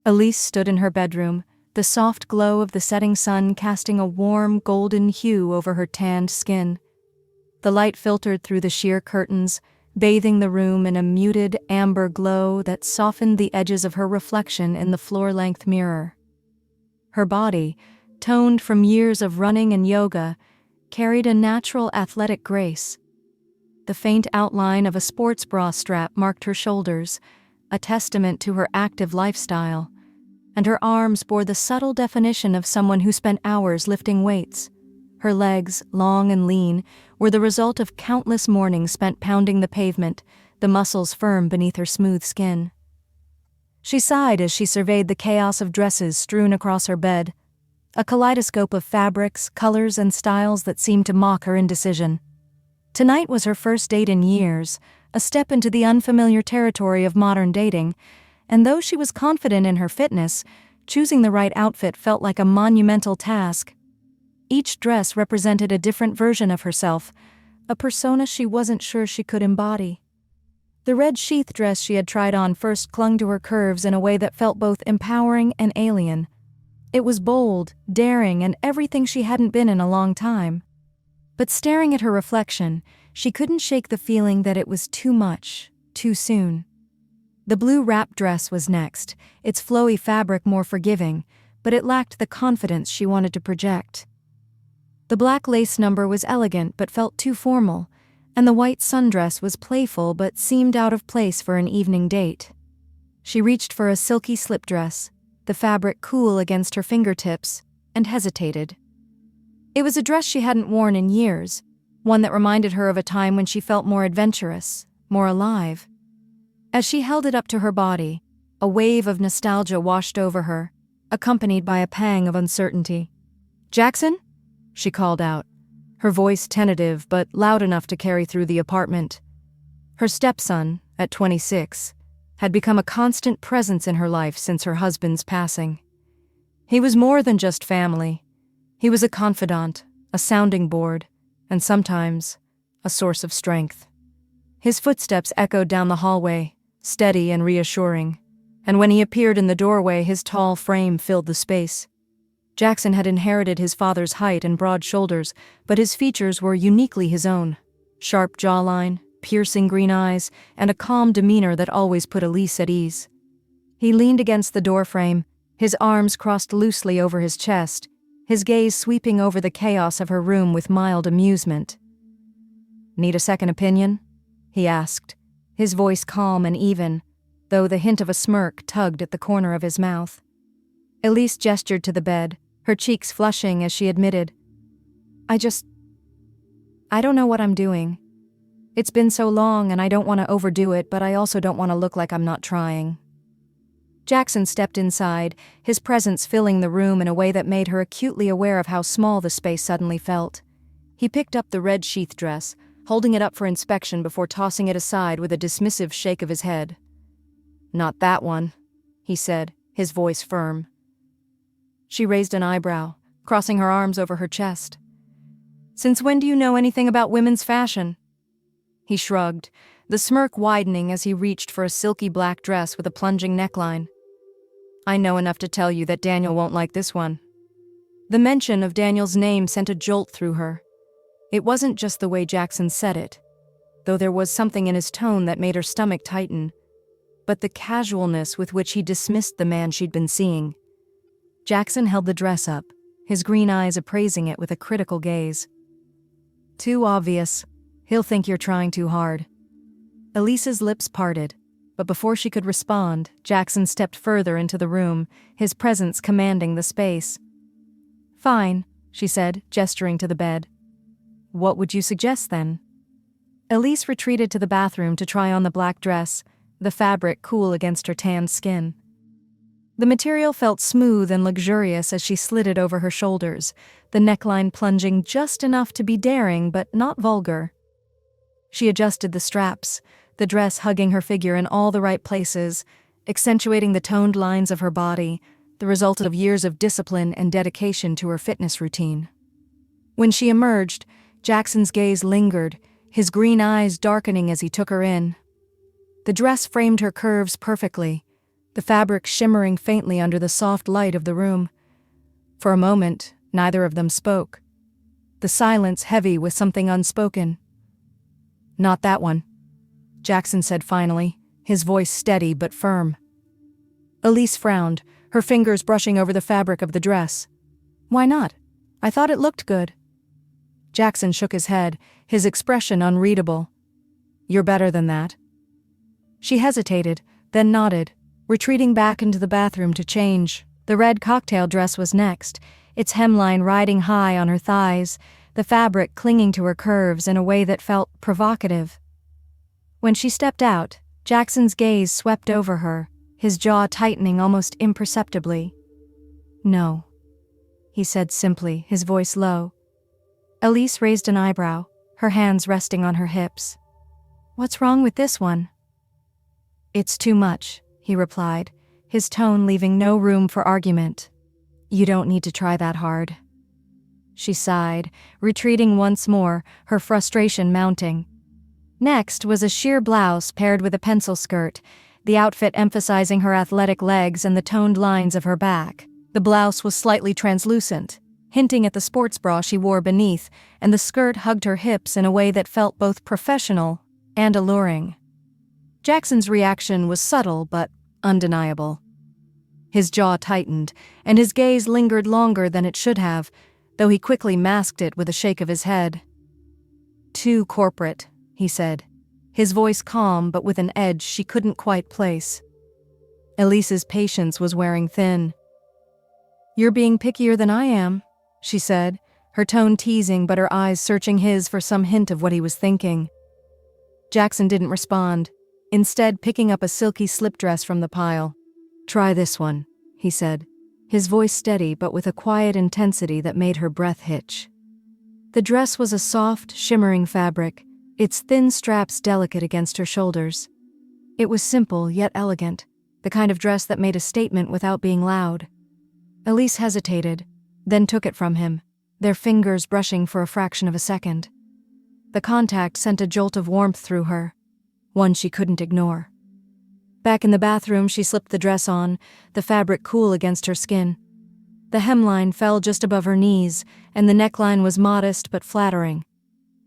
Elise stood in her bedroom, the soft glow of the setting sun casting a warm, golden hue over her tanned skin. The light filtered through the sheer curtains, bathing the room in a muted, amber glow that softened the edges of her reflection in the floor-length mirror. Her body, toned from years of running and yoga, carried a natural athletic grace. The faint outline of a sports bra strap marked her shoulders, a testament to her active lifestyle, and her arms bore the subtle definition of someone who spent hours lifting weights. Her legs, long and lean, were the result of countless mornings spent pounding the pavement, the muscles firm beneath her smooth skin. She sighed as she surveyed the chaos of dresses strewn across her bed, a kaleidoscope of fabrics, colors, and styles that seemed to mock her indecision. Tonight was her first date in years, a step into the unfamiliar territory of modern dating, and though she was confident in her fitness, choosing the right outfit felt like a monumental task. Each dress represented a different version of herself, a persona she wasn't sure she could embody. The red sheath dress she had tried on first clung to her curves in a way that felt both empowering and alien. It was bold, daring, and everything she hadn't been in a long time. But staring at her reflection, she couldn't shake the feeling that it was too much, too soon. The blue wrap dress was next, its flowy fabric more forgiving, but it lacked the confidence she wanted to project. The black lace number was elegant but felt too formal, and the white sundress was playful but seemed out of place for an evening date. She reached for a silky slip dress, the fabric cool against her fingertips, and hesitated. It was a dress she hadn't worn in years, one that reminded her of a time when she felt more adventurous, more alive. As she held it up to her body, a wave of nostalgia washed over her, accompanied by a pang of uncertainty. "Jackson?" she called out, her voice tentative but loud enough to carry through the apartment. Her stepson, at 26, had become a constant presence in her life since her husband's passing. He was more than just family. He was a confidant, a sounding board, and sometimes a source of strength. His footsteps echoed down the hallway, steady and reassuring, and when he appeared in the doorway, his tall frame filled the space. Jackson had inherited his father's height and broad shoulders, but his features were uniquely his own. Sharp jawline, piercing green eyes, and a calm demeanor that always put Elise at ease. He leaned against the doorframe, his arms crossed loosely over his chest, his gaze sweeping over the chaos of her room with mild amusement. "Need a second opinion?" he asked, his voice calm and even, though the hint of a smirk tugged at the corner of his mouth. Elise gestured to the bed, her cheeks flushing as she admitted, I don't know what I'm doing. It's been so long and I don't want to overdo it, but I also don't want to look like I'm not trying." Jackson stepped inside, his presence filling the room in a way that made her acutely aware of how small the space suddenly felt. He picked up the red sheath dress, holding it up for inspection before tossing it aside with a dismissive shake of his head. "Not that one," he said, his voice firm. She raised an eyebrow, crossing her arms over her chest. "Since when do you know anything about women's fashion?" He shrugged, the smirk widening as he reached for a silky black dress with a plunging neckline. "I know enough to tell you that Daniel won't like this one." The mention of Daniel's name sent a jolt through her. It wasn't just the way Jackson said it, though there was something in his tone that made her stomach tighten, but the casualness with which he dismissed the man she'd been seeing. Jackson held the dress up, his green eyes appraising it with a critical gaze. "Too obvious. He'll think you're trying too hard." Elise's lips parted, but before she could respond, Jackson stepped further into the room, his presence commanding the space. "Fine," she said, gesturing to the bed. "What would you suggest then?" Elise retreated to the bathroom to try on the black dress, the fabric cool against her tanned skin. The material felt smooth and luxurious as she slid it over her shoulders, the neckline plunging just enough to be daring but not vulgar. She adjusted the straps, the dress hugging her figure in all the right places, accentuating the toned lines of her body, the result of years of discipline and dedication to her fitness routine. When she emerged, Jackson's gaze lingered, his green eyes darkening as he took her in. The dress framed her curves perfectly, the fabric shimmering faintly under the soft light of the room. For a moment, neither of them spoke, the silence heavy with something unspoken. "Not that one," Jackson said finally, his voice steady but firm. Elise frowned, her fingers brushing over the fabric of the dress. "Why not? I thought it looked good." Jackson shook his head, his expression unreadable. "You're better than that." She hesitated, then nodded, retreating back into the bathroom to change. The red cocktail dress was next, its hemline riding high on her thighs, the fabric clinging to her curves in a way that felt provocative. When she stepped out, Jackson's gaze swept over her, his jaw tightening almost imperceptibly. "No," he said simply, his voice low. Elise raised an eyebrow, her hands resting on her hips. "What's wrong with this one?" "It's too much," he replied, his tone leaving no room for argument. "You don't need to try that hard." She sighed, retreating once more, her frustration mounting. Next was a sheer blouse paired with a pencil skirt, the outfit emphasizing her athletic legs and the toned lines of her back. The blouse was slightly translucent, hinting at the sports bra she wore beneath, and the skirt hugged her hips in a way that felt both professional and alluring. Jackson's reaction was subtle but undeniable. His jaw tightened, and his gaze lingered longer than it should have, though he quickly masked it with a shake of his head. "Too corporate," he said, his voice calm but with an edge she couldn't quite place. Elise's patience was wearing thin. "You're being pickier than I am," she said, her tone teasing but her eyes searching his for some hint of what he was thinking. Jackson didn't respond, instead picking up a silky slip dress from the pile. "Try this one," he said, his voice steady but with a quiet intensity that made her breath hitch. The dress was a soft, shimmering fabric, its thin straps delicate against her shoulders. It was simple yet elegant, the kind of dress that made a statement without being loud. Elise hesitated, then took it from him, their fingers brushing for a fraction of a second. The contact sent a jolt of warmth through her, one she couldn't ignore. Back in the bathroom, she slipped the dress on, the fabric cool against her skin. The hemline fell just above her knees, and the neckline was modest but flattering.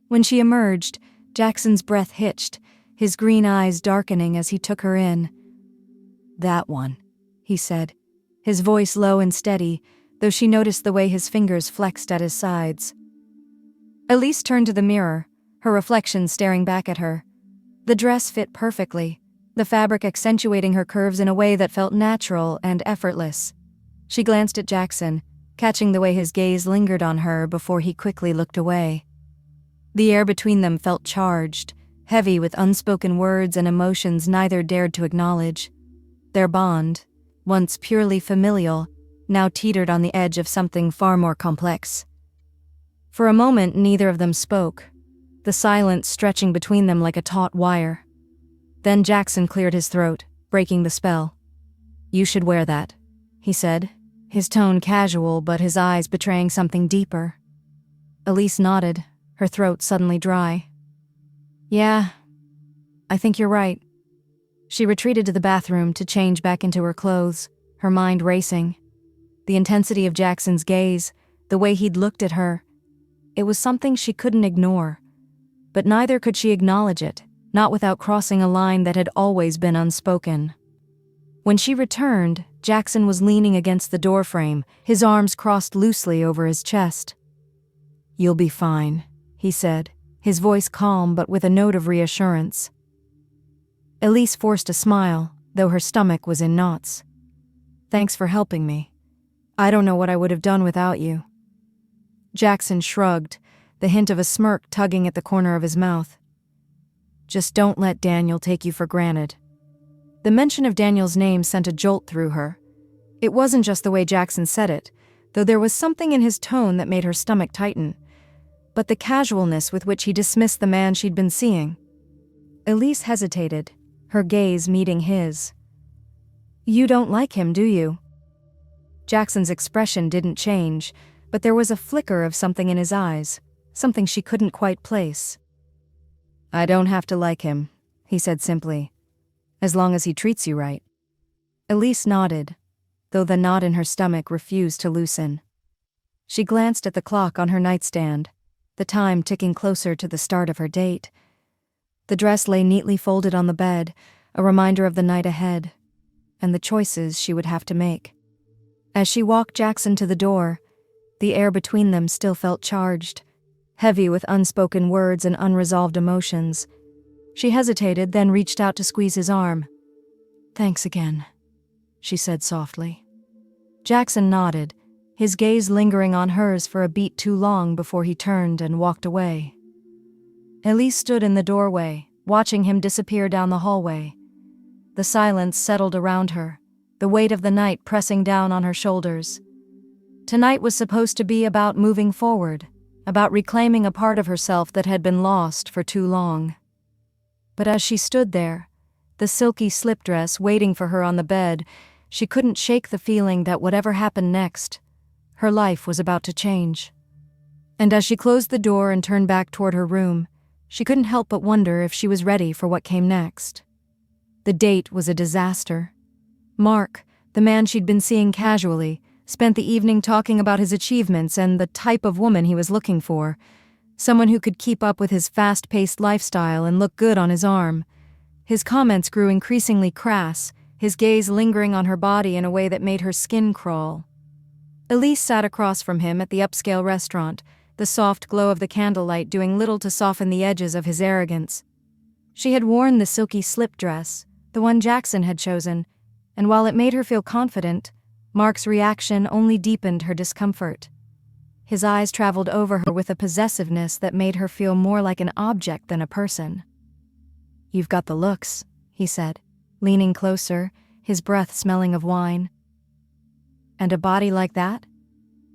When she emerged, Jackson's breath hitched, his green eyes darkening as he took her in. "That one," he said, his voice low and steady, though she noticed the way his fingers flexed at his sides. Elise turned to the mirror, her reflection staring back at her. The dress fit perfectly, the fabric accentuating her curves in a way that felt natural and effortless. She glanced at Jackson, catching the way his gaze lingered on her before he quickly looked away. The air between them felt charged, heavy with unspoken words and emotions neither dared to acknowledge. Their bond, once purely familial, now teetered on the edge of something far more complex. For a moment, neither of them spoke, the silence stretching between them like a taut wire. Then Jackson cleared his throat, breaking the spell. "You should wear that," he said, his tone casual but his eyes betraying something deeper. Elise nodded, her throat suddenly dry. "Yeah, I think you're right." She retreated to the bathroom to change back into her clothes, her mind racing. The intensity of Jackson's gaze, the way he'd looked at her, it was something she couldn't ignore. But neither could she acknowledge it, not without crossing a line that had always been unspoken. When she returned, Jackson was leaning against the doorframe, his arms crossed loosely over his chest. "You'll be fine," he said, his voice calm but with a note of reassurance. Elise forced a smile, though her stomach was in knots. "Thanks for helping me. I don't know what I would have done without you." Jackson shrugged, the hint of a smirk tugging at the corner of his mouth. "Just don't let Daniel take you for granted." The mention of Daniel's name sent a jolt through her. It wasn't just the way Jackson said it, though there was something in his tone that made her stomach tighten, but the casualness with which he dismissed the man she'd been seeing. Elise hesitated, her gaze meeting his. "You don't like him, do you?" Jackson's expression didn't change, but there was a flicker of something in his eyes, something she couldn't quite place. "I don't have to like him," he said simply, "as long as he treats you right." Elise nodded, though the knot in her stomach refused to loosen. She glanced at the clock on her nightstand, the time ticking closer to the start of her date. The dress lay neatly folded on the bed, a reminder of the night ahead, and the choices she would have to make. As she walked Jackson to the door, the air between them still felt charged, heavy with unspoken words and unresolved emotions. She hesitated, then reached out to squeeze his arm. "Thanks again," she said softly. Jackson nodded, his gaze lingering on hers for a beat too long before he turned and walked away. Elise stood in the doorway, watching him disappear down the hallway. The silence settled around her, the weight of the night pressing down on her shoulders. Tonight was supposed to be about moving forward, about reclaiming a part of herself that had been lost for too long. But as she stood there, the silky slip dress waiting for her on the bed, she couldn't shake the feeling that whatever happened next, her life was about to change. And as she closed the door and turned back toward her room, she couldn't help but wonder if she was ready for what came next. The date was a disaster. Mark, the man she'd been seeing casually, spent the evening talking about his achievements and the type of woman he was looking for, someone who could keep up with his fast-paced lifestyle and look good on his arm. His comments grew increasingly crass, his gaze lingering on her body in a way that made her skin crawl. Elise sat across from him at the upscale restaurant, the soft glow of the candlelight doing little to soften the edges of his arrogance. She had worn the silky slip dress, the one Jackson had chosen, and while it made her feel confident, Mark's reaction only deepened her discomfort. His eyes traveled over her with a possessiveness that made her feel more like an object than a person. "You've got the looks," he said, leaning closer, his breath smelling of wine. "And a body like that?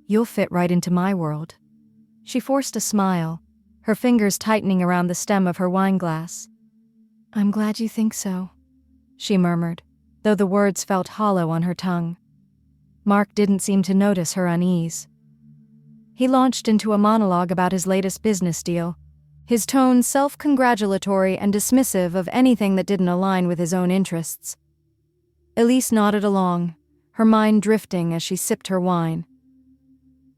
You'll fit right into my world." She forced a smile, her fingers tightening around the stem of her wineglass. "I'm glad you think so," she murmured, though the words felt hollow on her tongue. Mark didn't seem to notice her unease. He launched into a monologue about his latest business deal, his tone self-congratulatory and dismissive of anything that didn't align with his own interests. Elise nodded along, her mind drifting as she sipped her wine.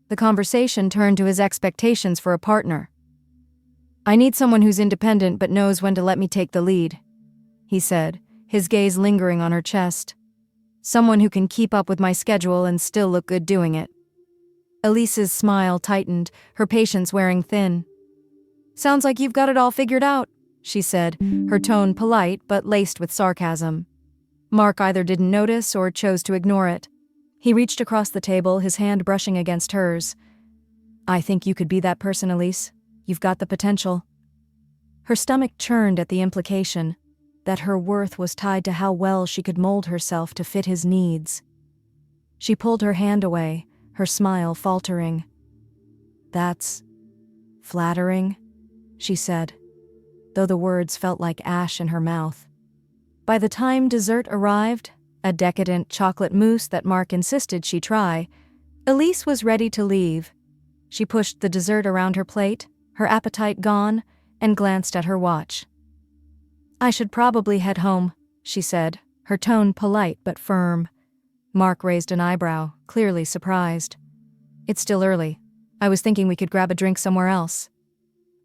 The conversation turned to his expectations for a partner. "I need someone who's independent but knows when to let me take the lead," he said, his gaze lingering on her chest. "Someone who can keep up with my schedule and still look good doing it." Elise's smile tightened, her patience wearing thin. "Sounds like you've got it all figured out," she said, her tone polite but laced with sarcasm. Mark either didn't notice or chose to ignore it. He reached across the table, his hand brushing against hers. "I think you could be that person, Elise. You've got the potential." Her stomach churned at the implication that her worth was tied to how well she could mold herself to fit his needs. She pulled her hand away, her smile faltering. "That's flattering," she said, though the words felt like ash in her mouth. By the time dessert arrived, a decadent chocolate mousse that Mark insisted she try, Elise was ready to leave. She pushed the dessert around her plate, her appetite gone, and glanced at her watch. "I should probably head home," she said, her tone polite but firm. Mark raised an eyebrow, clearly surprised. "It's still early. I was thinking we could grab a drink somewhere else."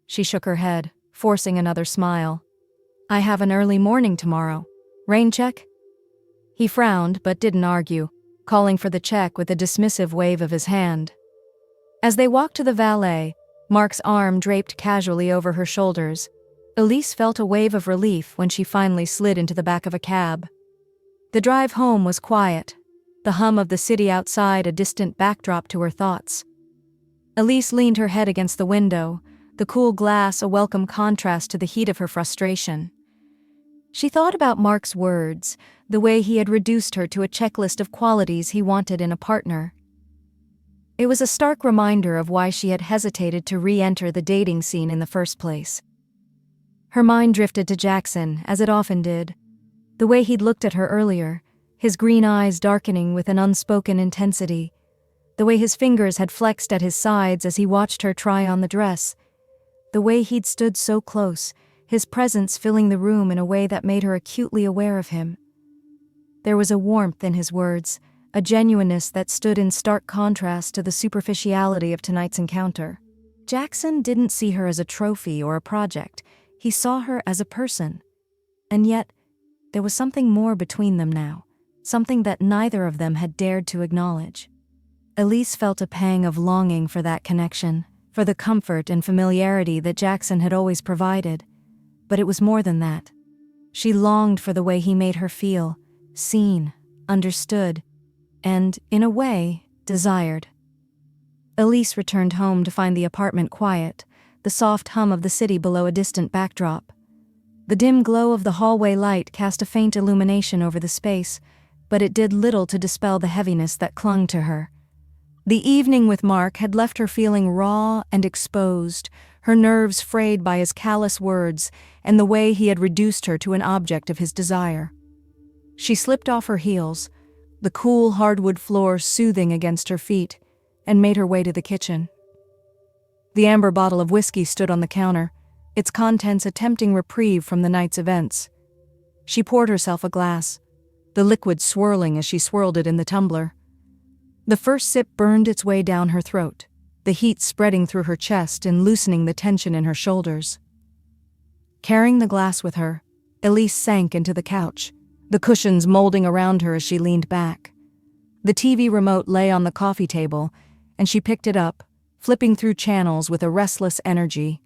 She shook her head, forcing another smile. "I have an early morning tomorrow. Rain check?" He frowned but didn't argue, calling for the check with a dismissive wave of his hand. As they walked to the valet, Mark's arm draped casually over her shoulders. Elise felt a wave of relief when she finally slid into the back of a cab. The drive home was quiet, the hum of the city outside a distant backdrop to her thoughts. Elise leaned her head against the window, the cool glass a welcome contrast to the heat of her frustration. She thought about Mark's words, the way he had reduced her to a checklist of qualities he wanted in a partner. It was a stark reminder of why she had hesitated to re-enter the dating scene in the first place. Her mind drifted to Jackson, as it often did. The way he'd looked at her earlier, his green eyes darkening with an unspoken intensity. The way his fingers had flexed at his sides as he watched her try on the dress. The way he'd stood so close, his presence filling the room in a way that made her acutely aware of him. There was a warmth in his words, a genuineness that stood in stark contrast to the superficiality of tonight's encounter. Jackson didn't see her as a trophy or a project. He saw her as a person. And yet, there was something more between them now, something that neither of them had dared to acknowledge. Elise felt a pang of longing for that connection, for the comfort and familiarity that Jackson had always provided. But it was more than that. She longed for the way he made her feel, seen, understood, and, in a way, desired. Elise returned home to find the apartment quiet, the soft hum of the city below a distant backdrop. The dim glow of the hallway light cast a faint illumination over the space, but it did little to dispel the heaviness that clung to her. The evening with Mark had left her feeling raw and exposed, her nerves frayed by his callous words and the way he had reduced her to an object of his desire. She slipped off her heels, the cool hardwood floor soothing against her feet, and made her way to the kitchen. The amber bottle of whiskey stood on the counter, its contents a tempting reprieve from the night's events. She poured herself a glass, the liquid swirling as she swirled it in the tumbler. The first sip burned its way down her throat, the heat spreading through her chest and loosening the tension in her shoulders. Carrying the glass with her, Elise sank into the couch, the cushions molding around her as she leaned back. The TV remote lay on the coffee table, and she picked it up, flipping through channels with a restless energy.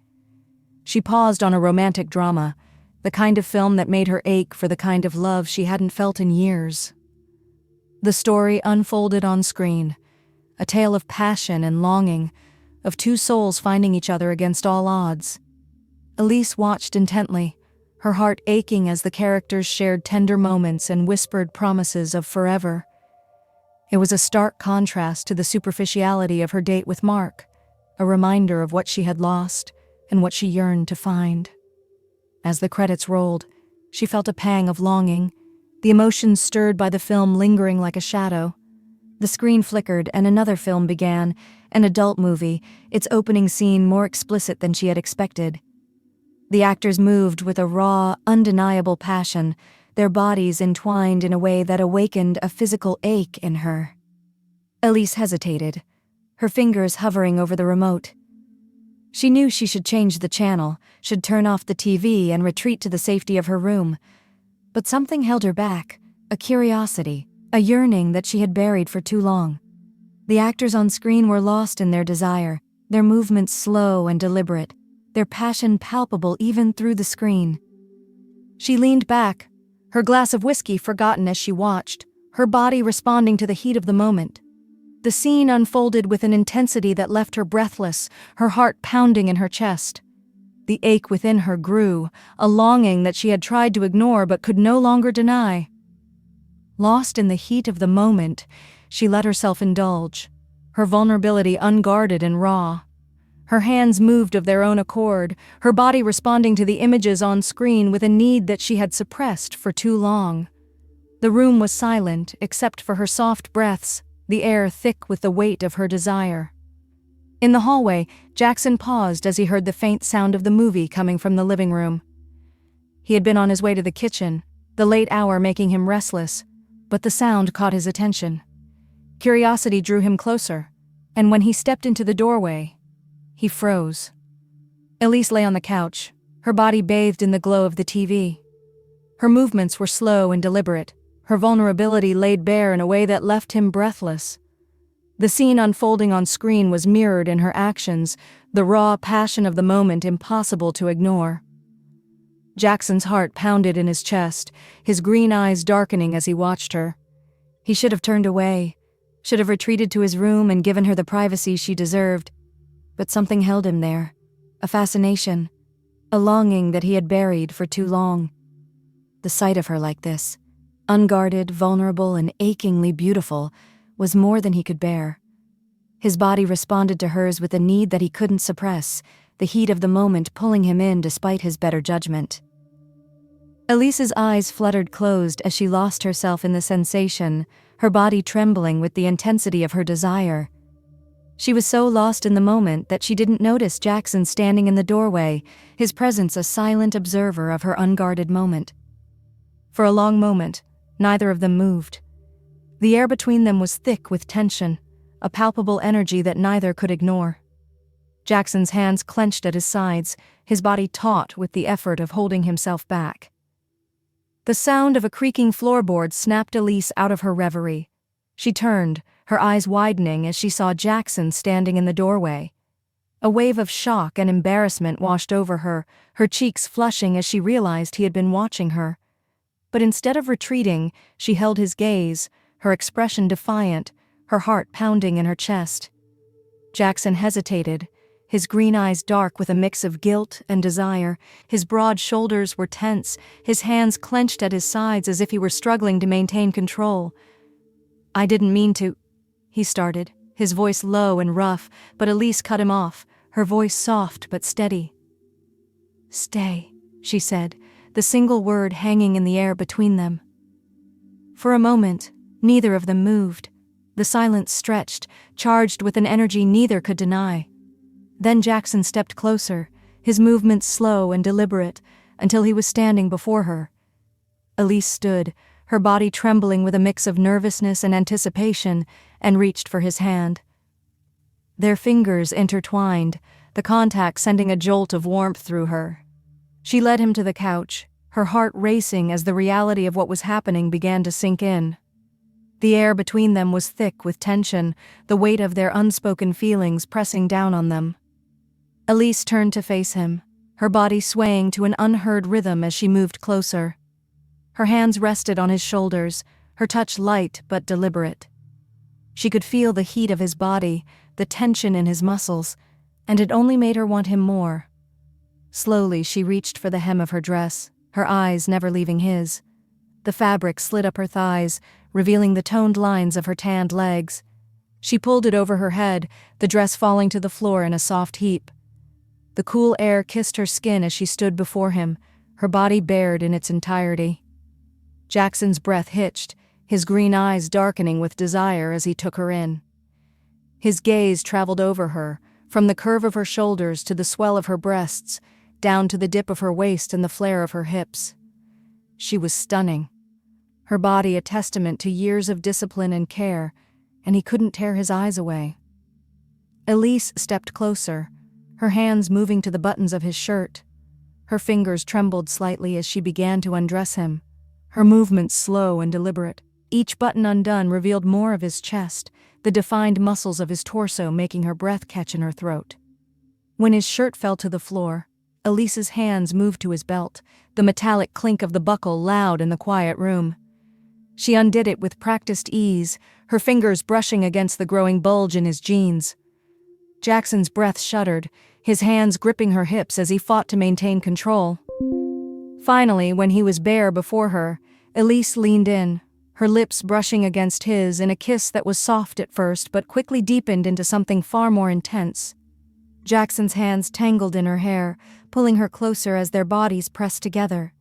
She paused on a romantic drama, the kind of film that made her ache for the kind of love she hadn't felt in years. The story unfolded on screen, a tale of passion and longing, of two souls finding each other against all odds. Elise watched intently, her heart aching as the characters shared tender moments and whispered promises of forever. It was a stark contrast to the superficiality of her date with Mark, a reminder of what she had lost and what she yearned to find. As the credits rolled, she felt a pang of longing, the emotions stirred by the film lingering like a shadow. The screen flickered and another film began, an adult movie, its opening scene more explicit than she had expected. The actors moved with a raw, undeniable passion, their bodies entwined in a way that awakened a physical ache in her. Elise hesitated, her fingers hovering over the remote. She knew she should change the channel, should turn off the TV and retreat to the safety of her room. But something held her back, a curiosity, a yearning that she had buried for too long. The actors on screen were lost in their desire, their movements slow and deliberate, their passion palpable even through the screen. She leaned back, her glass of whiskey forgotten as she watched, her body responding to the heat of the moment. The scene unfolded with an intensity that left her breathless, her heart pounding in her chest. The ache within her grew, a longing that she had tried to ignore but could no longer deny. Lost in the heat of the moment, she let herself indulge, her vulnerability unguarded and raw. Her hands moved of their own accord, her body responding to the images on screen with a need that she had suppressed for too long. The room was silent, except for her soft breaths, the air thick with the weight of her desire. In the hallway, Jackson paused as he heard the faint sound of the movie coming from the living room. He had been on his way to the kitchen, the late hour making him restless, but the sound caught his attention. Curiosity drew him closer, and when he stepped into the doorway, he froze. Elise lay on the couch, her body bathed in the glow of the TV. Her movements were slow and deliberate, her vulnerability laid bare in a way that left him breathless. The scene unfolding on screen was mirrored in her actions, the raw passion of the moment impossible to ignore. Jackson's heart pounded in his chest, his green eyes darkening as he watched her. He should have turned away, should have retreated to his room and given her the privacy she deserved. But something held him there, a fascination, a longing that he had buried for too long. The sight of her like this, unguarded, vulnerable, and achingly beautiful, was more than he could bear. His body responded to hers with a need that he couldn't suppress, the heat of the moment pulling him in despite his better judgment. Elise's eyes fluttered closed as she lost herself in the sensation, her body trembling with the intensity of her desire. She was so lost in the moment that she didn't notice Jackson standing in the doorway, his presence a silent observer of her unguarded moment. For a long moment, Neither of them moved. The air between them was thick with tension, a palpable energy that neither could ignore. Jackson's hands clenched at his sides, his body taut with the effort of holding himself back. The sound of a creaking floorboard snapped Elise out of her reverie. She turned, her eyes widening as she saw Jackson standing in the doorway. A wave of shock and embarrassment washed over her, her cheeks flushing as she realized he had been watching her. But instead of retreating, she held his gaze, her expression defiant, her heart pounding in her chest. Jackson hesitated, his green eyes dark with a mix of guilt and desire. His broad shoulders were tense, his hands clenched at his sides as if he were struggling to maintain control. "I didn't mean to," he started, his voice low and rough, but Elise cut him off, her voice soft but steady. "Stay," she said, the single word hanging in the air between them. For a moment, neither of them moved. The silence stretched, charged with an energy neither could deny. Then Jackson stepped closer, his movements slow and deliberate, until he was standing before her. Elise stood, her body trembling with a mix of nervousness and anticipation, and reached for his hand. Their fingers intertwined, the contact sending a jolt of warmth through her. She led him to the couch, her heart racing as the reality of what was happening began to sink in. The air between them was thick with tension, the weight of their unspoken feelings pressing down on them. Elise turned to face him, her body swaying to an unheard rhythm as she moved closer. Her hands rested on his shoulders, her touch light but deliberate. She could feel the heat of his body, the tension in his muscles, and it only made her want him more. Slowly she reached for the hem of her dress, her eyes never leaving his. The fabric slid up her thighs, revealing the toned lines of her tanned legs. She pulled it over her head, the dress falling to the floor in a soft heap. The cool air kissed her skin as she stood before him, her body bared in its entirety. Jackson's breath hitched, his green eyes darkening with desire as he took her in. His gaze traveled over her, from the curve of her shoulders to the swell of her breasts, down to the dip of her waist and the flare of her hips. She was stunning, her body a testament to years of discipline and care, and he couldn't tear his eyes away. Elise stepped closer, her hands moving to the buttons of his shirt. Her fingers trembled slightly as she began to undress him, her movements slow and deliberate. Each button undone revealed more of his chest, the defined muscles of his torso making her breath catch in her throat. When his shirt fell to the floor, Elise's hands moved to his belt, the metallic clink of the buckle loud in the quiet room. She undid it with practiced ease, her fingers brushing against the growing bulge in his jeans. Jackson's breath shuddered, his hands gripping her hips as he fought to maintain control. Finally, when he was bare before her, Elise leaned in, her lips brushing against his in a kiss that was soft at first but quickly deepened into something far more intense. Jackson's hands tangled in her hair, pulling her closer as their bodies pressed together.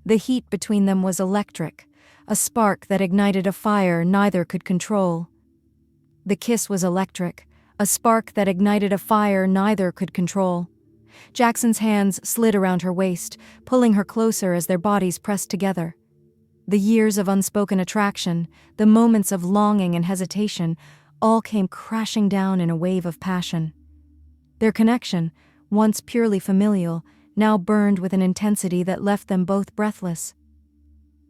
The heat between them was electric, a spark that ignited a fire neither could control. The kiss was electric, a spark that ignited a fire neither could control. Jackson's hands slid around her waist, pulling her closer as their bodies pressed together. The years of unspoken attraction, the moments of longing and hesitation, all came crashing down in a wave of passion. Their connection, once purely familial, now burned with an intensity that left them both breathless.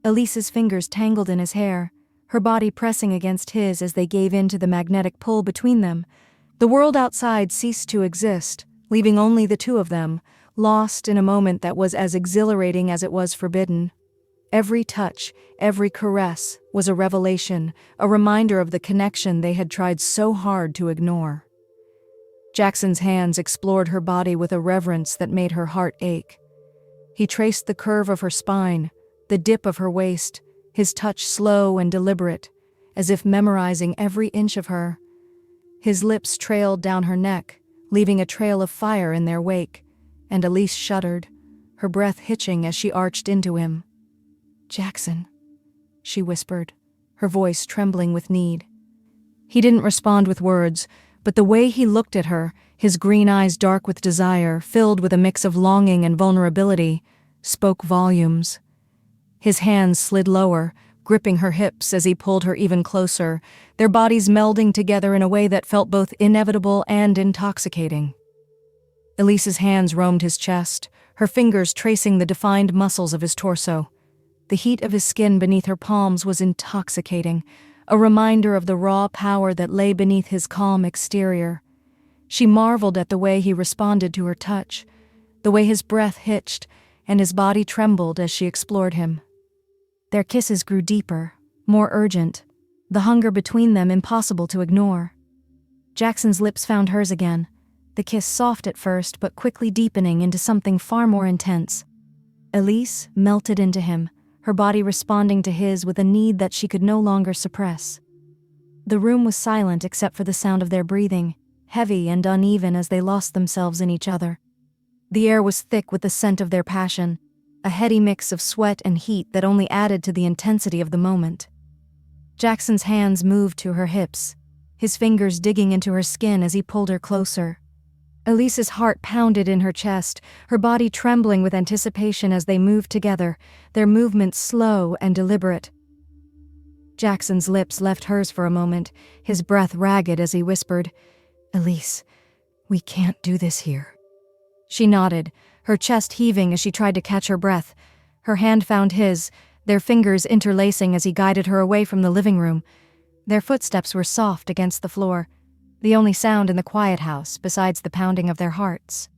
Elise's fingers tangled in his hair, her body pressing against his as they gave in to the magnetic pull between them. The world outside ceased to exist, leaving only the two of them, lost in a moment that was as exhilarating as it was forbidden. Every touch, every caress, was a revelation, a reminder of the connection they had tried so hard to ignore. Jackson's hands explored her body with a reverence that made her heart ache. He traced the curve of her spine, the dip of her waist, his touch slow and deliberate, as if memorizing every inch of her. His lips trailed down her neck, leaving a trail of fire in their wake, and Elise shuddered, her breath hitching as she arched into him. "Jackson," she whispered, her voice trembling with need. He didn't respond with words, but the way he looked at her, his green eyes dark with desire, filled with a mix of longing and vulnerability, spoke volumes. His hands slid lower, gripping her hips as he pulled her even closer, their bodies melding together in a way that felt both inevitable and intoxicating. Elise's hands roamed his chest, her fingers tracing the defined muscles of his torso. The heat of his skin beneath her palms was intoxicating, a reminder of the raw power that lay beneath his calm exterior. She marveled at the way he responded to her touch, the way his breath hitched and his body trembled as she explored him. Their kisses grew deeper, more urgent, the hunger between them impossible to ignore. Jackson's lips found hers again, the kiss soft at first but quickly deepening into something far more intense. Elise melted into him, her body responding to his with a need that she could no longer suppress. The room was silent except for the sound of their breathing, heavy and uneven as they lost themselves in each other. The air was thick with the scent of their passion, a heady mix of sweat and heat that only added to the intensity of the moment. Jackson's hands moved to her hips, his fingers digging into her skin as he pulled her closer. Elise's heart pounded in her chest, her body trembling with anticipation as they moved together, their movements slow and deliberate. Jackson's lips left hers for a moment, his breath ragged as he whispered, "Elise, we can't do this here." She nodded, her chest heaving as she tried to catch her breath. Her hand found his, their fingers interlacing as he guided her away from the living room. Their footsteps were soft against the floor, the only sound in the quiet house besides the pounding of their hearts.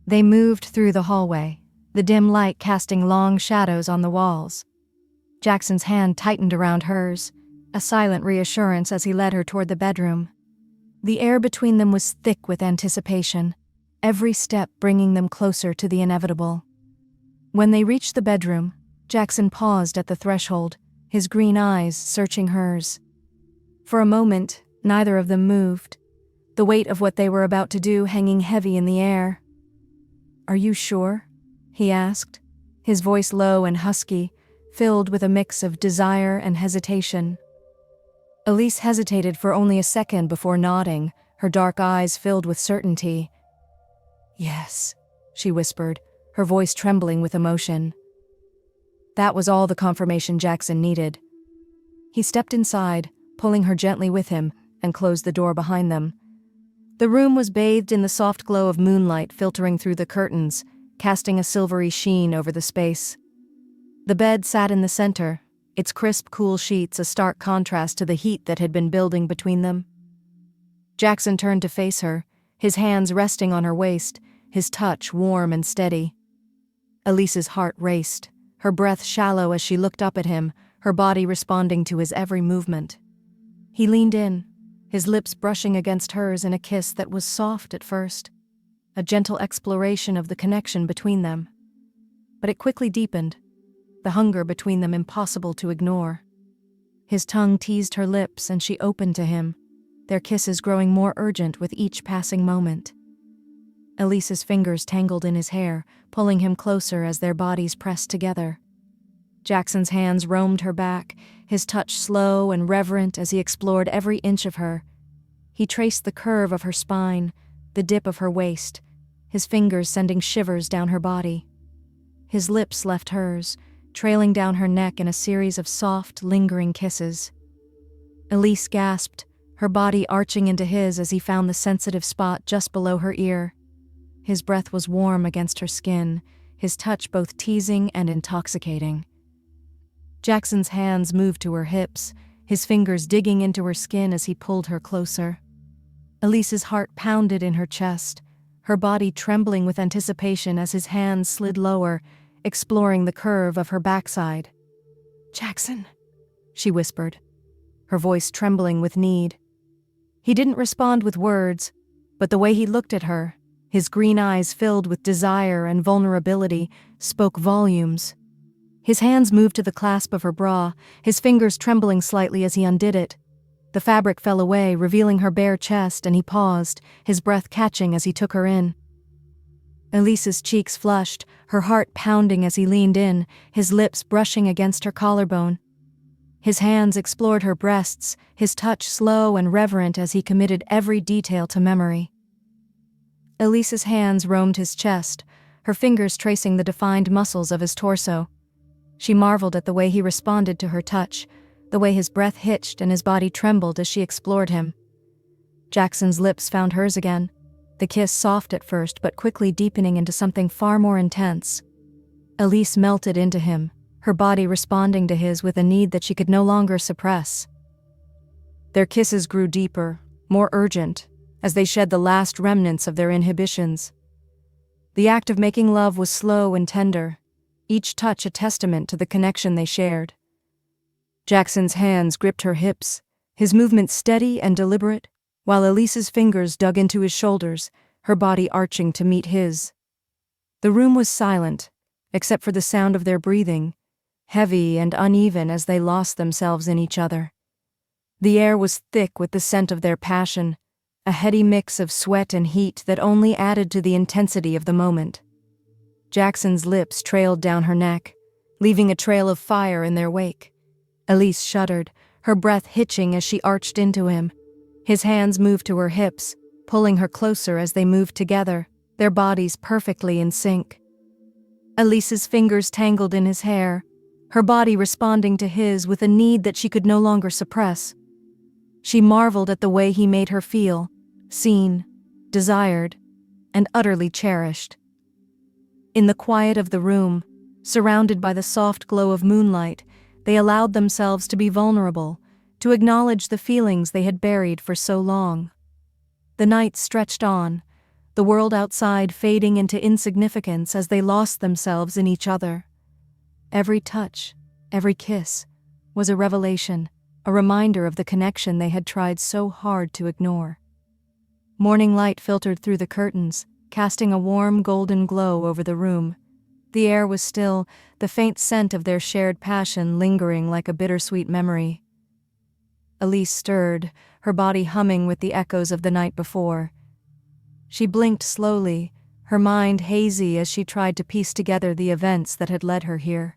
They moved through the hallway, the dim light casting long shadows on the walls. Jackson's hand tightened around hers, a silent reassurance as he led her toward the bedroom. The air between them was thick with anticipation, every step bringing them closer to the inevitable. When they reached the bedroom, Jackson paused at the threshold, his green eyes searching hers. For a moment, neither of them moved, the weight of what they were about to do hanging heavy in the air. "Are you sure?" he asked, his voice low and husky, filled with a mix of desire and hesitation. Elise hesitated for only a second before nodding, her dark eyes filled with certainty. "Yes," she whispered, her voice trembling with emotion. That was all the confirmation Jackson needed. He stepped inside, pulling her gently with him, and closed the door behind them. The room was bathed in the soft glow of moonlight filtering through the curtains, casting a silvery sheen over the space. The bed sat in the center, its crisp, cool sheets a stark contrast to the heat that had been building between them. Jackson turned to face her, his hands resting on her waist, his touch warm and steady. Elise's heart raced, her breath shallow as she looked up at him, her body responding to his every movement. He leaned in, his lips brushing against hers in a kiss that was soft at first, a gentle exploration of the connection between them. But it quickly deepened, the hunger between them impossible to ignore. His tongue teased her lips and she opened to him, their kisses growing more urgent with each passing moment. Elise's fingers tangled in his hair, pulling him closer as their bodies pressed together. Jackson's hands roamed her back, his touch slow and reverent as he explored every inch of her. He traced the curve of her spine, the dip of her waist, his fingers sending shivers down her body. His lips left hers, trailing down her neck in a series of soft, lingering kisses. Elise gasped, her body arching into his as he found the sensitive spot just below her ear. His breath was warm against her skin, his touch both teasing and intoxicating. Jackson's hands moved to her hips, his fingers digging into her skin as he pulled her closer. Elise's heart pounded in her chest, her body trembling with anticipation as his hands slid lower, exploring the curve of her backside. "Jackson," she whispered, her voice trembling with need. He didn't respond with words, but the way he looked at her, his green eyes filled with desire and vulnerability, spoke volumes. His hands moved to the clasp of her bra, his fingers trembling slightly as he undid it. The fabric fell away, revealing her bare chest, and he paused, his breath catching as he took her in. Elise's cheeks flushed, her heart pounding as he leaned in, his lips brushing against her collarbone. His hands explored her breasts, his touch slow and reverent as he committed every detail to memory. Elise's hands roamed his chest, her fingers tracing the defined muscles of his torso. She marveled at the way he responded to her touch, the way his breath hitched and his body trembled as she explored him. Jackson's lips found hers again, the kiss soft at first but quickly deepening into something far more intense. Elise melted into him, her body responding to his with a need that she could no longer suppress. Their kisses grew deeper, more urgent, as they shed the last remnants of their inhibitions. The act of making love was slow and tender, each touch a testament to the connection they shared. Jackson's hands gripped her hips, his movements steady and deliberate, while Elise's fingers dug into his shoulders, her body arching to meet his. The room was silent, except for the sound of their breathing, heavy and uneven as they lost themselves in each other. The air was thick with the scent of their passion, a heady mix of sweat and heat that only added to the intensity of the moment. Jackson's lips trailed down her neck, leaving a trail of fire in their wake. Elise shuddered, her breath hitching as she arched into him. His hands moved to her hips, pulling her closer as they moved together, their bodies perfectly in sync. Elise's fingers tangled in his hair, her body responding to his with a need that she could no longer suppress. She marveled at the way he made her feel, seen, desired, and utterly cherished. In the quiet of the room, surrounded by the soft glow of moonlight, they allowed themselves to be vulnerable, to acknowledge the feelings they had buried for so long. The night stretched on, the world outside fading into insignificance as they lost themselves in each other. Every touch, every kiss, was a revelation, a reminder of the connection they had tried so hard to ignore. Morning light filtered through the curtains, casting a warm golden glow over the room. The air was still, the faint scent of their shared passion lingering like a bittersweet memory. Elise stirred, her body humming with the echoes of the night before. She blinked slowly, her mind hazy as she tried to piece together the events that had led her here.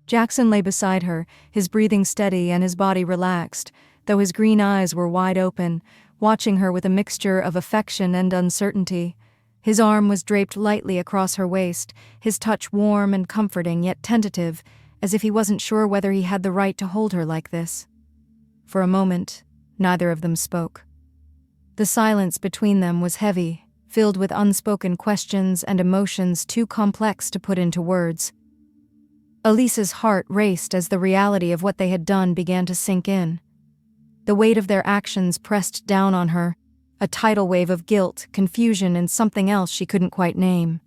Jackson lay beside her, his breathing steady and his body relaxed, though his green eyes were wide open, watching her with a mixture of affection and uncertainty. His arm was draped lightly across her waist, his touch warm and comforting yet tentative, as if he wasn't sure whether he had the right to hold her like this. For a moment, neither of them spoke. The silence between them was heavy, filled with unspoken questions and emotions too complex to put into words. Elise's heart raced as the reality of what they had done began to sink in. The weight of their actions pressed down on her, a tidal wave of guilt, confusion, and something else she couldn't quite name.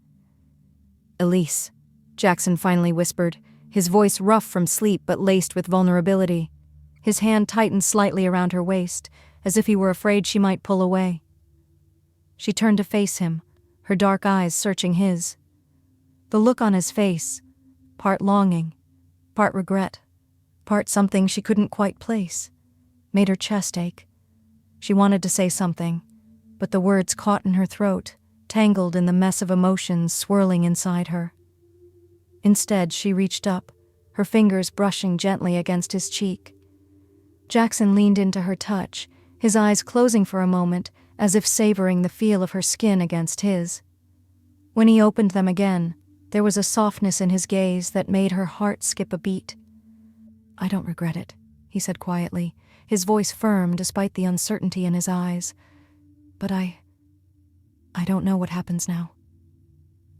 "Elise," Jackson finally whispered, his voice rough from sleep but laced with vulnerability. His hand tightened slightly around her waist, as if he were afraid she might pull away. She turned to face him, her dark eyes searching his. The look on his face, part longing, part regret, part something she couldn't quite place, made her chest ache. She wanted to say something, but the words caught in her throat, tangled in the mess of emotions swirling inside her. Instead, she reached up, her fingers brushing gently against his cheek. Jackson leaned into her touch, his eyes closing for a moment, as if savoring the feel of her skin against his. When he opened them again, there was a softness in his gaze that made her heart skip a beat. "I don't regret it," he said quietly, his voice firm despite the uncertainty in his eyes. "But I don't know what happens now."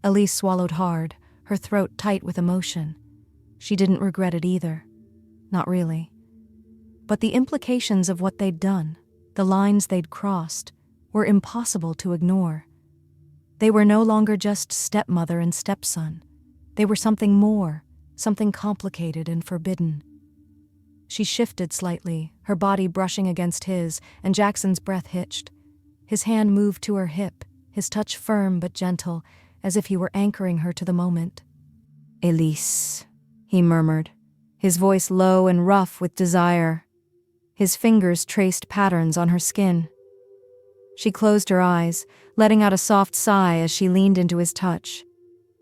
Elise swallowed hard, her throat tight with emotion. She didn't regret it either. Not really. But the implications of what they'd done, the lines they'd crossed, were impossible to ignore. They were no longer just stepmother and stepson. They were something more, something complicated and forbidden. She shifted slightly, her body brushing against his, and Jackson's breath hitched. His hand moved to her hip, his touch firm but gentle, as if he were anchoring her to the moment. "Elise," he murmured, his voice low and rough with desire. His fingers traced patterns on her skin. She closed her eyes, letting out a soft sigh as she leaned into his touch.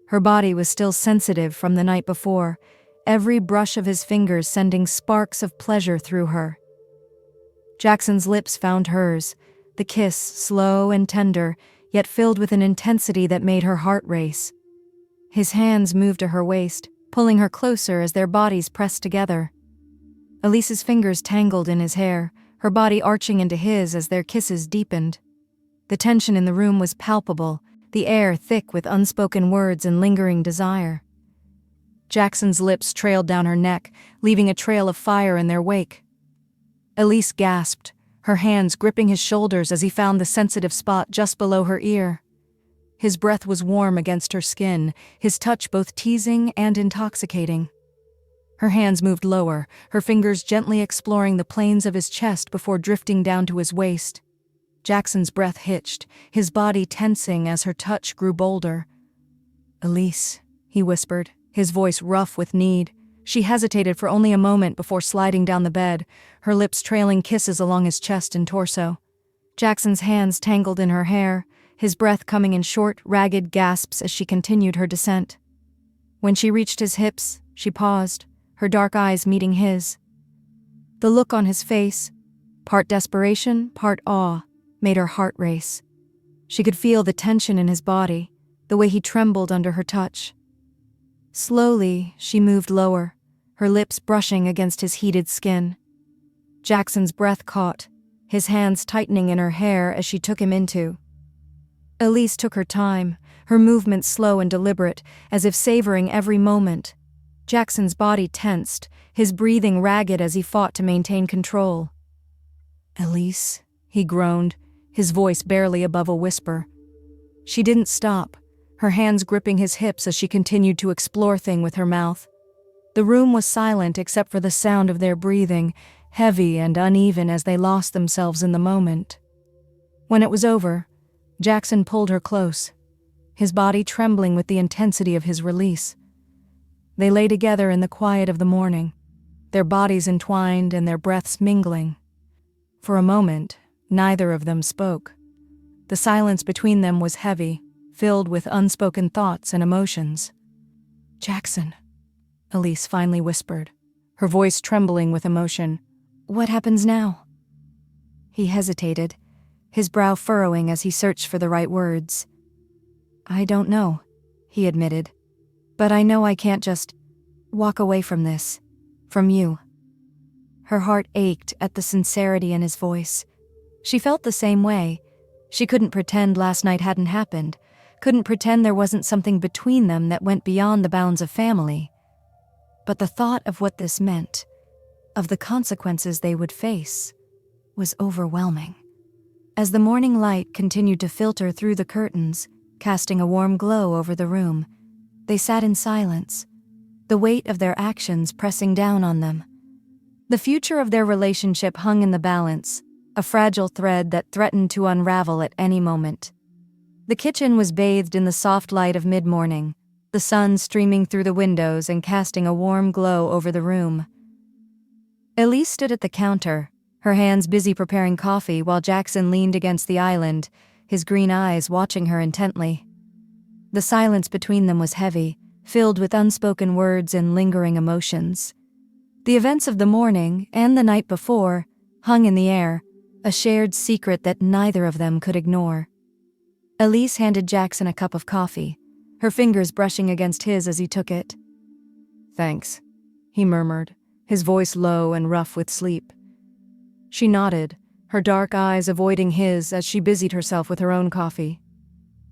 Her body was still sensitive from the night before, every brush of his fingers sending sparks of pleasure through her. Jackson's lips found hers, the kiss slow and tender, yet filled with an intensity that made her heart race. His hands moved to her waist, pulling her closer as their bodies pressed together. Elise's fingers tangled in his hair, her body arching into his as their kisses deepened. The tension in the room was palpable, the air thick with unspoken words and lingering desire. Jackson's lips trailed down her neck, leaving a trail of fire in their wake. Elise gasped, her hands gripping his shoulders as he found the sensitive spot just below her ear. His breath was warm against her skin, his touch both teasing and intoxicating. Her hands moved lower, her fingers gently exploring the planes of his chest before drifting down to his waist. Jackson's breath hitched, his body tensing as her touch grew bolder. "Elise," he whispered, his voice rough with need. She hesitated for only a moment before sliding down the bed, her lips trailing kisses along his chest and torso. Jackson's hands tangled in her hair, his breath coming in short, ragged gasps as she continued her descent. When she reached his hips, she paused, her dark eyes meeting his. The look on his face, part desperation, part awe, made her heart race. She could feel the tension in his body, the way he trembled under her touch. Slowly, she moved lower, her lips brushing against his heated skin. Jackson's breath caught, his hands tightening in her hair as she took him into. Elise took her time, her movements slow and deliberate, as if savoring every moment. Jackson's body tensed, his breathing ragged as he fought to maintain control. "Elise," he groaned, his voice barely above a whisper. She didn't stop, her hands gripping his hips as she continued to explore things with her mouth. The room was silent except for the sound of their breathing, heavy and uneven as they lost themselves in the moment. When it was over, Jackson pulled her close, his body trembling with the intensity of his release. They lay together in the quiet of the morning, their bodies entwined and their breaths mingling. For a moment, neither of them spoke. The silence between them was heavy, filled with unspoken thoughts and emotions. "Jackson," Elise finally whispered, her voice trembling with emotion. "What happens now?" He hesitated, his brow furrowing as he searched for the right words. "I don't know," he admitted. "But I know I can't just walk away from this, from you." Her heart ached at the sincerity in his voice. She felt the same way. She couldn't pretend last night hadn't happened, couldn't pretend there wasn't something between them that went beyond the bounds of family. But the thought of what this meant, of the consequences they would face, was overwhelming. As the morning light continued to filter through the curtains, casting a warm glow over the room, they sat in silence, the weight of their actions pressing down on them. The future of their relationship hung in the balance, a fragile thread that threatened to unravel at any moment. The kitchen was bathed in the soft light of mid-morning, the sun streaming through the windows and casting a warm glow over the room. Elise stood at the counter, her hands busy preparing coffee while Jackson leaned against the island, his green eyes watching her intently. The silence between them was heavy, filled with unspoken words and lingering emotions. The events of the morning, and the night before, hung in the air, a shared secret that neither of them could ignore. Elise handed Jackson a cup of coffee, her fingers brushing against his as he took it. "Thanks," he murmured, his voice low and rough with sleep. She nodded, her dark eyes avoiding his as she busied herself with her own coffee.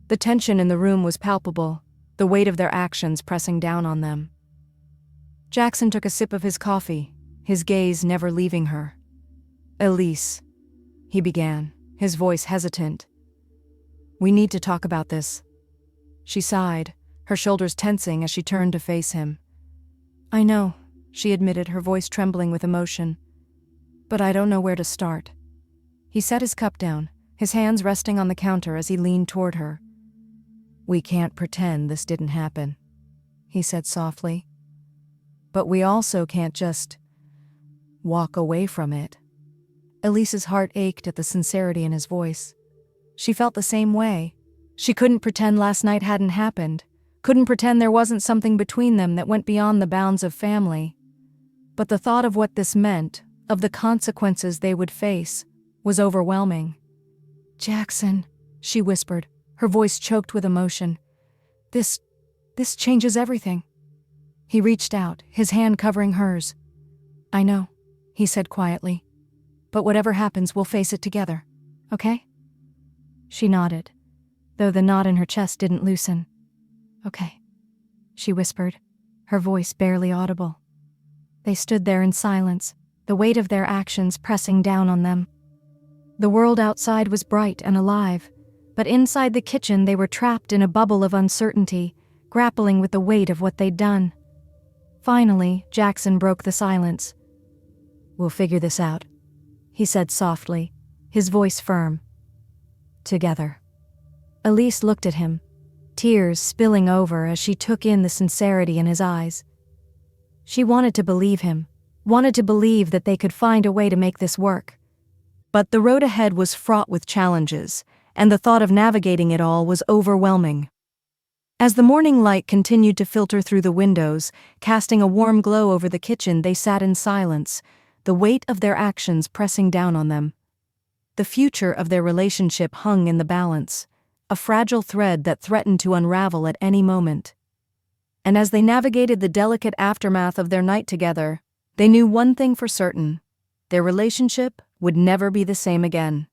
The tension in the room was palpable, the weight of their actions pressing down on them. Jackson took a sip of his coffee, his gaze never leaving her. "Elise," he began, his voice hesitant. "We need to talk about this." She sighed, her shoulders tensing as she turned to face him. "I know," she admitted, her voice trembling with emotion. "But I don't know where to start." He set his cup down, his hands resting on the counter as he leaned toward her. "We can't pretend this didn't happen," he said softly. "But we also can't just walk away from it." Elise's heart ached at the sincerity in his voice. She felt the same way. She couldn't pretend last night hadn't happened, couldn't pretend there wasn't something between them that went beyond the bounds of family. But the thought of what this meant, of the consequences they would face, was overwhelming. "Jackson," she whispered, her voice choked with emotion. This changes everything." He reached out, his hand covering hers. "I know," he said quietly. "But whatever happens, we'll face it together, okay?" She nodded, though the knot in her chest didn't loosen. "Okay," she whispered, her voice barely audible. They stood there in silence, the weight of their actions pressing down on them. The world outside was bright and alive, but inside the kitchen they were trapped in a bubble of uncertainty, grappling with the weight of what they'd done. Finally, Jackson broke the silence. "We'll figure this out," he said softly, his voice firm. "Together." Elise looked at him, tears spilling over as she took in the sincerity in his eyes. She wanted to believe him, wanted to believe that they could find a way to make this work. But the road ahead was fraught with challenges, and the thought of navigating it all was overwhelming. As the morning light continued to filter through the windows, casting a warm glow over the kitchen, they sat in silence, the weight of their actions pressing down on them. The future of their relationship hung in the balance, a fragile thread that threatened to unravel at any moment. And as they navigated the delicate aftermath of their night together, they knew one thing for certain: their relationship would never be the same again.